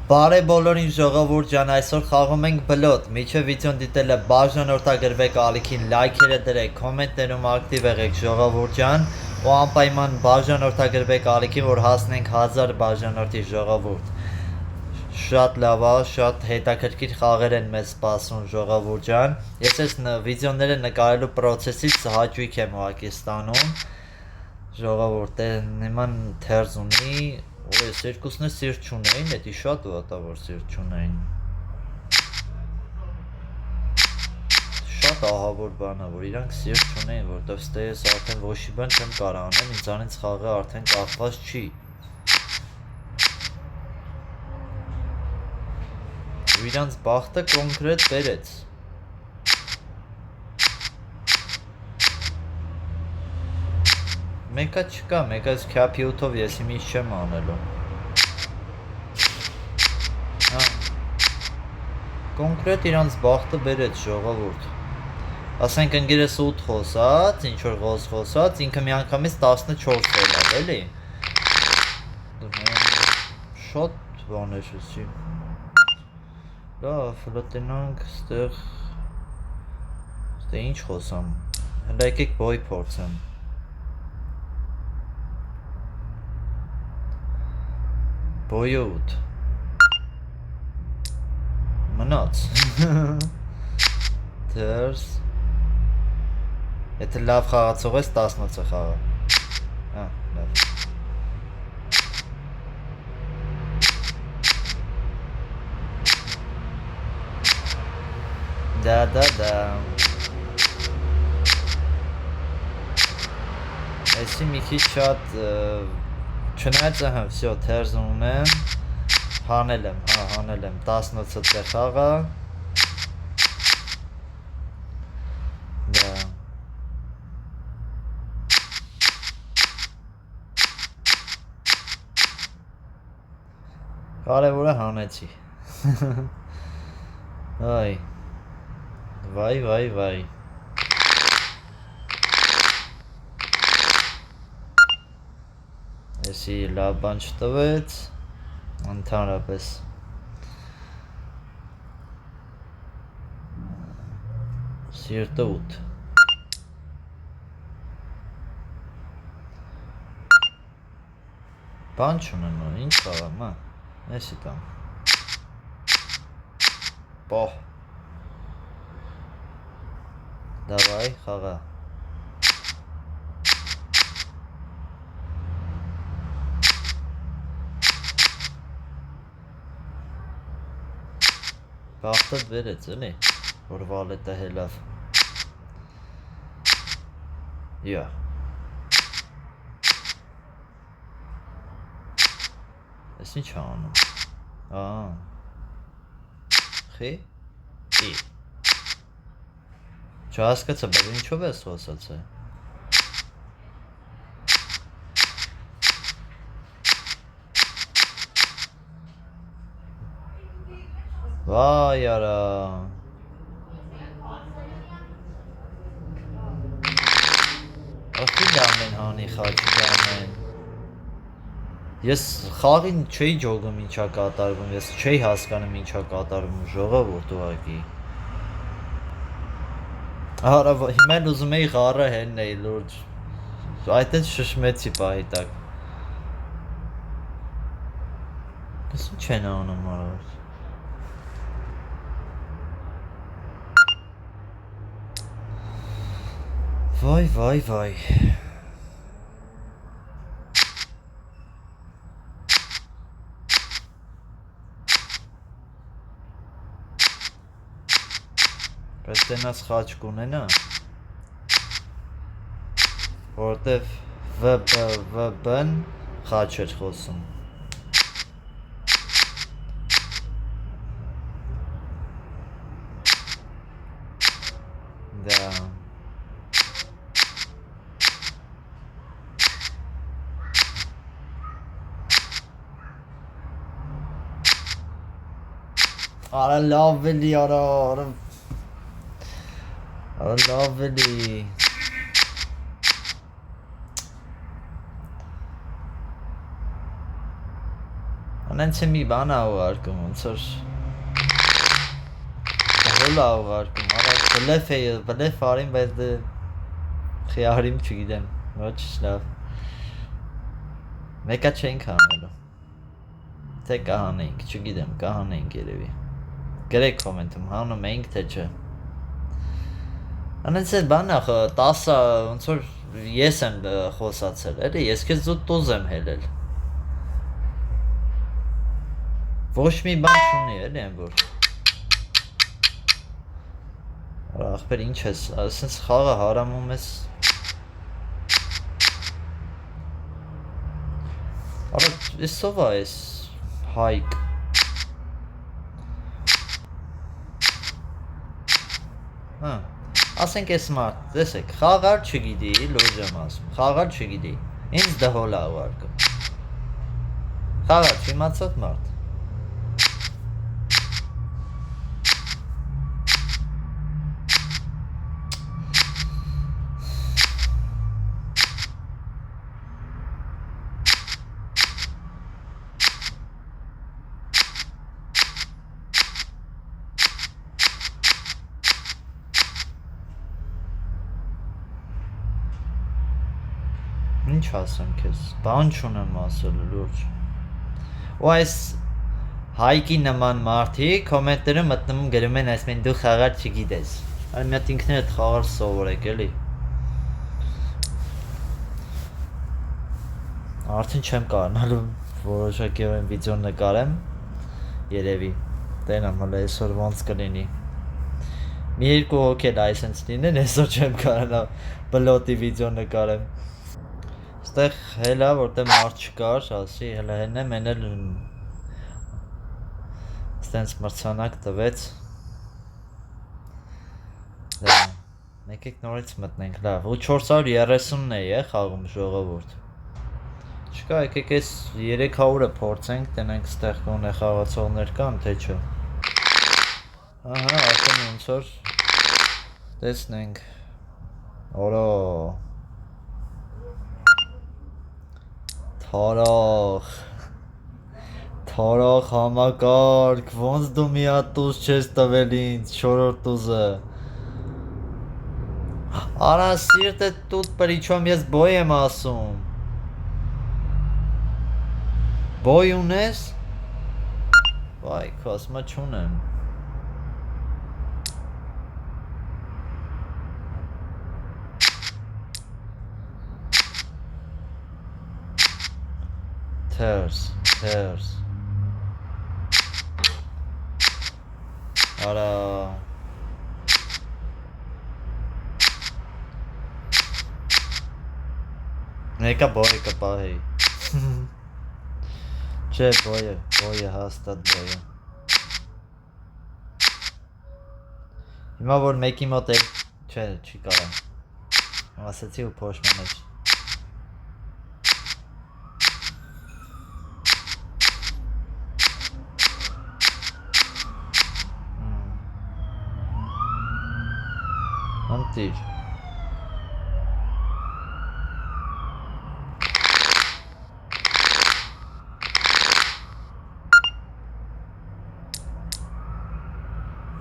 Բարե բոլորին ժողովուրդ ջան, այսօր խաղում ենք բլոտ, միջև վիդեոն դիտելը բաժանորդագրվեք ալիքին, լայքերը դրեք, կոմենտներում ակտիվ եղեք ժողովուրդ ջան, ու անպայման բաժանորդագրվեք ալիքին, որ հասնենք 1000 բաժանորդի ժողովուրդ։ Շատ լավ է, շատ հետաքրքիր խաղեր են մեզ սպասում ժողովուրդ ջան։ Ես այս վիդեոները նկարելու process-ից հաճույք եմ ուղղակի ստանում։ Ժողովուրդ նման թերզ ունի, ու ես երկուսն է սիրտ չունեին, էդի շատ վատա որ սիրտ չունեին։ Շատ ահավոր բան է, որ իրանք սիրտ չունեին, որտեվ ստե ես արդեն ոչի բան չեմ կարող անեմ, ինձանից խաղը արդեն կախված չի։ Ու իրանց բախտը կոնկրետ բերեց։ Մեկը չկա, մեկը քյափյութով ես հիմի չեմ անելու։ Կոնկրետ իրանց բախտը բերեց ժողովուրդ։ Ասենք ընկերս 8 խոսած, ինչ-որ ղոզ խոսած, ինքը միանգամից 14 ելավ, էլի։ Շատ բան է շուտի։ Լավ, լտենանք, ստեղ ինչ խոսամ։ Հələ եկեք բոյ փորձեմ։ Բոյը 8 մնաց դերս եթե լավ խաղացող ես 18-ը խաղա լավ դա այսի մի քիչ շատ չնայած всё թերզ ունեմ հանել եմ 18-ը տեղ խաղա դա կարևորը հանեցի այ վայ Էսի լավ բան չտվեց ընդհանրապես սիրտը 8 բան չունեմ ինչ խաղամ էսի տամ պահ դավայ խաղա բախտը վերեց էլի որ վալետը հելավ ես ինչ անում խի չհասկացա բայց ինչով ես խոսացել Վայ արա Ախի դամեն հանի խաչի դամեն Ես խաղին չէի ջոգում ինչա կատարվում ես չէի հասկանում ինչա կատարվում ժողովուրդ ուղղակի Արա հիմա ուզում էի խառը հեննեի լուրջ այդտեղ շշմեցի պահի տակ Ես ինչ են անում արած Վայ Բայց տենաս խաչ կունենա որտև VBN խաչ էր խոսում դա Արա լավ էլի արա լավ էլի Անենց մի բան ա ուղարկում, ոնց որ հոլ ա ուղարկում, արա բլեֆ արին, բայց դե խիարիմ չգիտեմ, ոչ լավ։ Մեկա չենք հանելու։ Թե կահանեինք, չգիտեմ, կահանեինք երևի։ Գրեք կոմենտում, հանում էինք, թե չէ։ Անենց այդ բանն ա, 10 ոնց որ ես եմ խոսացել, էլի, ես քեզ զուտ տուզ եմ հելել։ Ոչ մի բան չունի, էլի եմ որ։ Արա ախպեր ինչ ես, ասենց խաղը հարամում ես։ Արա ես ով ա ես հայկ։ Հա, ասենք ես մարդ, տեսեք, խաղար չգիտի, լոժ եմ ասում, խաղար չգիտի, ինձ դհոլ ա ուղարկում։ Խաղար չիմացած մարդ։ Ինչ ասեմ քեզ, բան չունեմ ասել լուրջ։ Ու այս հայկի նման մարդի կոմենտները մտնում գրում են այսպես դու խաղար չգիտես։ Այլ մի հատ ինքներդ խաղար սովորեք էլի։ Արդեն չեմ կարողանալու որոշակի այն վիդեո նկարեմ երևի։ Տենամ հələ այսօր ոնց կլինի։ Մի երկու հոգի էլ այսպես լինեն, այսօր չեմ կարողանա բլոտի վիդեո նկարեմ։ Ստեղ հելա, որտեղ մարդ չկար, ասի, հելա հենեմ, են էլ ստենց մրցանակ տվեց։ Մեկեք նորից մտնենք, լավ, ու 430-ն է խաղում ժողովուրդ։ Չկա, եկեք այս 300-ը փորձենք, տնենք ստեղ կոնե խաղացողներ կան, թե չէ։ Ահա, ասեմ ոնց որ տեսնենք։ Օրո Թարախ համակարգ, ոնց դու մի հատ տուզ չես տվել ինձ, 4-րդ տուզը։ Արա սիրտը տուտ պրիչոմ ես բոյ եմ ասում։ Բոյ ունես։ Վայ, քո ասմա չունեմ։ Թերս։ Արա Մեկա բոյը կպահեի։ Չէ, բոյը հաստատ բոյը։ Հիմա որ մեկի մոտ է, չէ, չի կարա։ Ասեցի ու փոշման մեջ։ Անտիր։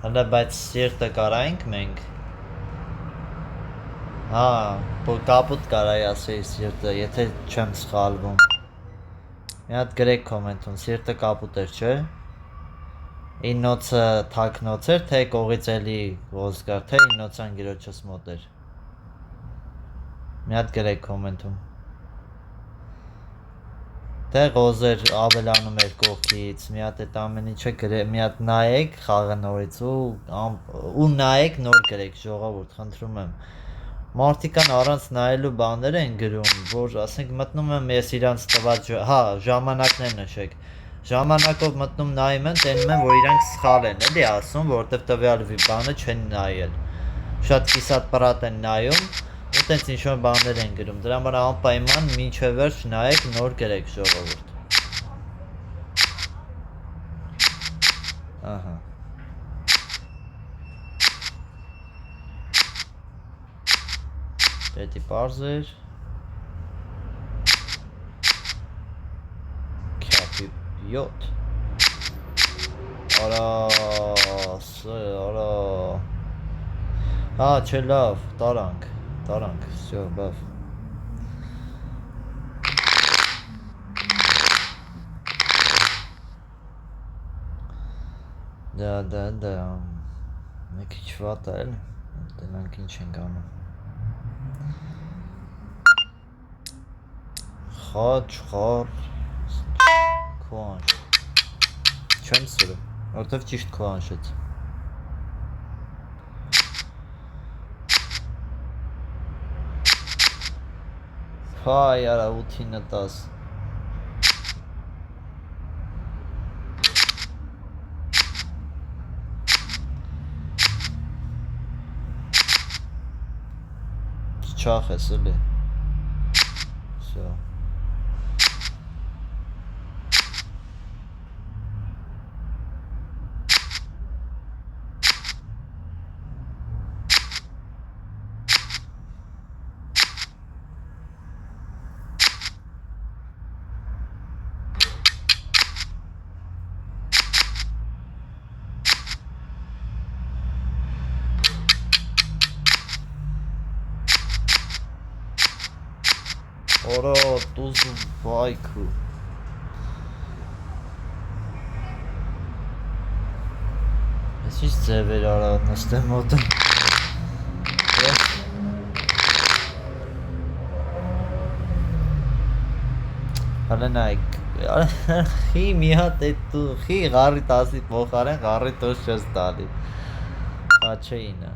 Հələ բայց սիրտը կարայինք մենք։ Հա, կապուտ կարայի ասեի սիրտը, եթե չեմ սխալվում։ Մի հատ գրեք կոմենտում, սիրտը կապուտ էր, չէ։ Իննոցը թակնոց էր, թե կողից էլի ոսկար, թե իննոցան գիրոչս մոտ էր։ Մի հատ գրեք կոմենտում։ Թե ղոզեր ավելանում էր կողքից, մի հատ էտ ամեն ինչը մի հատ նայեք խաղը նորից ու նայեք նոր գրեք ժողովուրդ, խնդրում եմ։ Մարդիկան առանց նայելու բաներ են գրում, որ ասենք մտնում եմ ես իրանց տված, հա, ժամանակներ նշեք։ Ժամանակով մտնում նայում են, տենում են, որ իրանք սխալ են, էլի ասում, որտեվ տվյալ բանը չեն նայել։ Շատ կիսատ պրատ են նայում, ու տենց ինչ-որ բաներ են գրում, դրա համար անպայման մինչև վերջ նայեք նոր գրեք ժողովուրդ։ Ահա։ Պետի պարզ էր։ Քյապի 7 արա արա հա չէ լավ տարանք всё լավ դա մի քիչ վատ է էլ դրանք ինչ են անում խաչ խառ քոանջ չեմ սիրում որտեվ ճիշտ քոանջեց հայ արա 8-ը 10 չախ ես էլի всё Ora tuz vayku. Ես ինչ ձև էր արա նստեմ մոտը Հալենայք խի մի հատ է դու խի ғարի տասի փոխարեն ғարի տոս չես տալի խաչեինը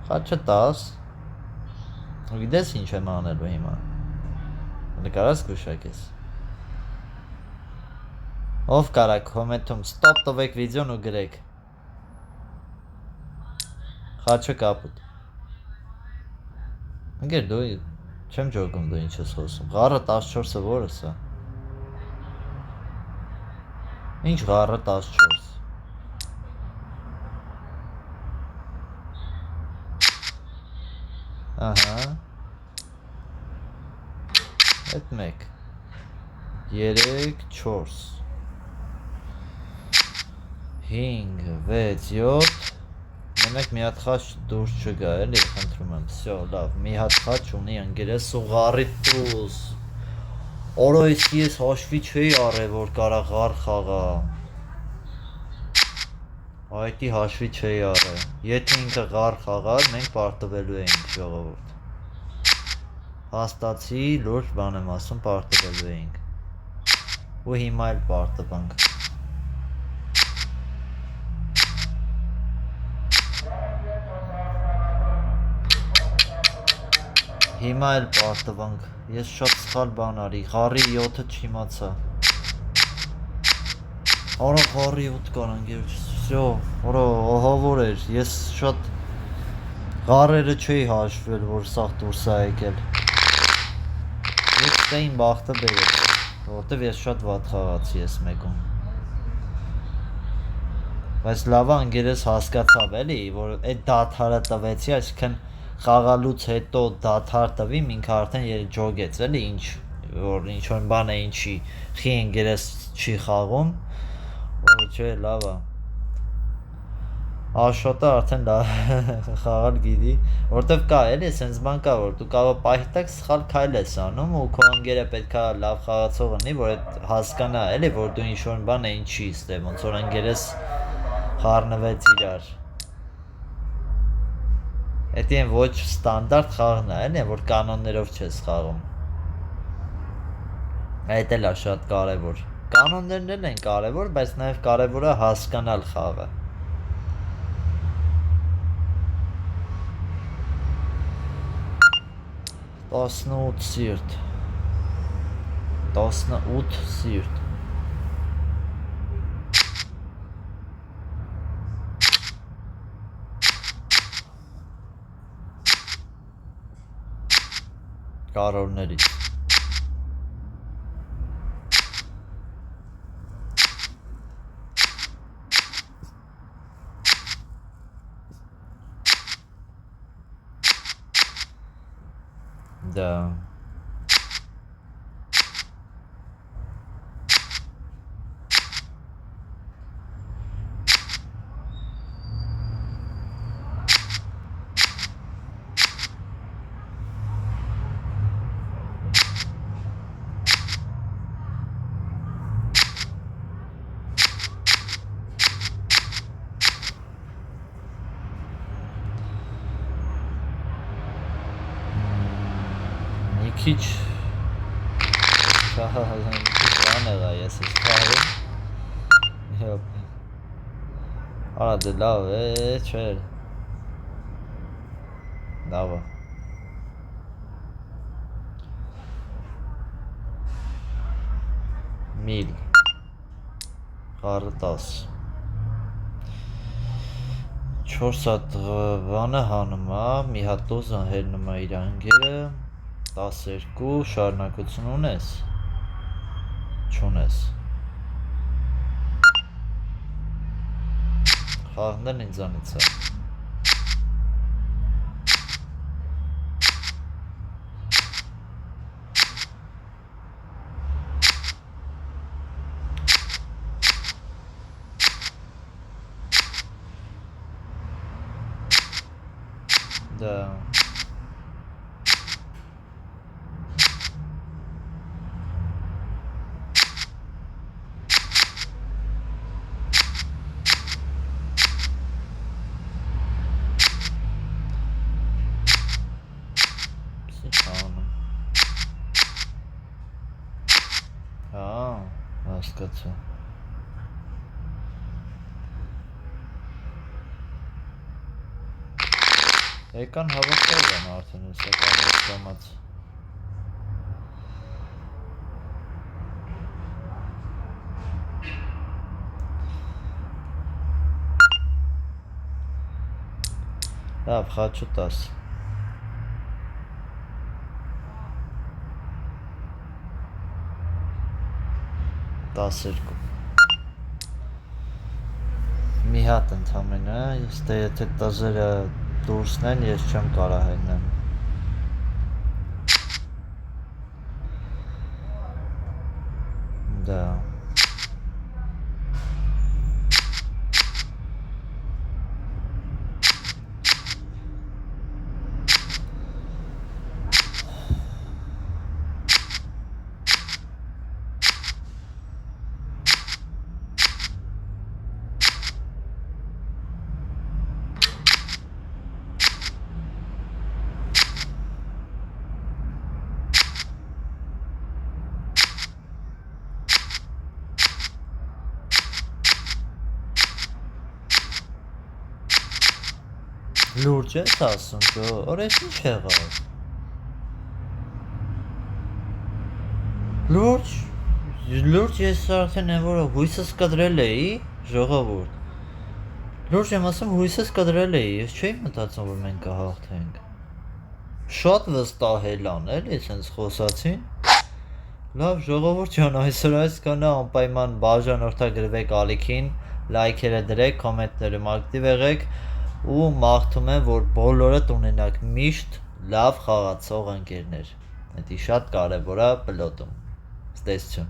խաչը 10 գիտես ինչ եմ անելու հիմա նկարած գուշակես ով կարա կոմենտում ստոպ տվեք վիդեոն ու գրեք խաչը կապուտ ընկեր դու չեմ ջոգում դու ինչ ես խոսում ғառը 14-ը որը սա ինչ ғառը 14 ահա այդ մեկ 3 4 5 6 7 Մենակ մի հատ խաչ դուրս չգա էլի խնդրում եմ всё լավ մի հատ խաչ ունի ընկերս ու ғառի տուզ Օրո իսկ ես հաշվի չէի առել որ կարա ғառ խաղա Այդի հաշվի չէի առել Եթե ինքը ғառ խաղար մենք պարտվելու էինք ժողովուրդ Հաստացի լուրջ բան եմ ասում պարտվելու էինք ու հիմա էլ պարտվանք Հիմա էլ պարտվանք, ես շատ սխալ բան արի, ғառի 7-ը չիմացա Արա ғառի 8 կար ընկեր, всё, արա ահավոր էր, ես շատ Ղարերը չէի հաշվել, որ սաղ դուրս է եկել Ես տեին բախտը բերեց, որտև ես շատ վատ խաղացի ես մեկում Բայց լավա ընկերս հասկացավ էլի, որ այդ դաթարը տվեցի, այսինքն խաղալուց հետո դաթար տվիմ ինքը արդեն ջոգեց էլի ինչ-որ բան է ինչի խի ընկերս չի խաղում որ չէ լավ է Աշոտը արդեն խաղալ գիտի որտեվ կա էլի սենց բան կա որ դու կարող պահի տակ սխալ քայլ ես անում ու քո ընկերը պետքա լավ խաղացող լինի որ այդ հասկանա էլի որ դու ինչ-որ բան է ինչի ստե ոնց որ ընկերս խառնվեց իրար Էդի են ոչ ստանդարդ խաղն է, էլի որ կանոններով չես խաղում Այդ էլ է շատ կարևոր Կանոններն էլ են կարևոր, բայց նաև կարևոր է հասկանալ խաղը 18 սիրտ 18 սիրտ Կարորներից Դա քիչ Չանեղա ես ես խաղում Հոպ Արա դե լավ է, չէր Լավ է Միլ Խառը 10 4 հատ բանը հանում է, մի հատ դոզան հելնում է իր անգերը 12 շարունակություն ունես Չունես Խաղն ինձանից է Да հասկացա Եկան հավաստար եմ արդեն հեսական իսկամաց Լավ, խաչու 10 12 Մի հատ ընդամենը, եթե տազերը դուրսնեն, ես չեմ կարա հեննեմ Да Լուրջ ես ասում, որ ես ինչ եղավ Լուրջ ես արդեն եմ որ հույսս կդրել էի ժողովուրդ Լուրջ եմ ասում հույսս կդրել էի, ես չէի մտածում, որ մենք կհաղթենք Շատ վստահելան էլի, սենց խոսացին Լավ ժողովուրդ ջան, այսօր այս կանա անպայման բաժանորդագրվեք ալիքին Լայքերը դրեք, կոմենտներում ակտիվ եղեք ու մաղթում եմ, որ բոլորդ ունենաք միշտ լավ խաղացող ընկերներ Դա շատ կարևոր է պլոտում Ստեսություն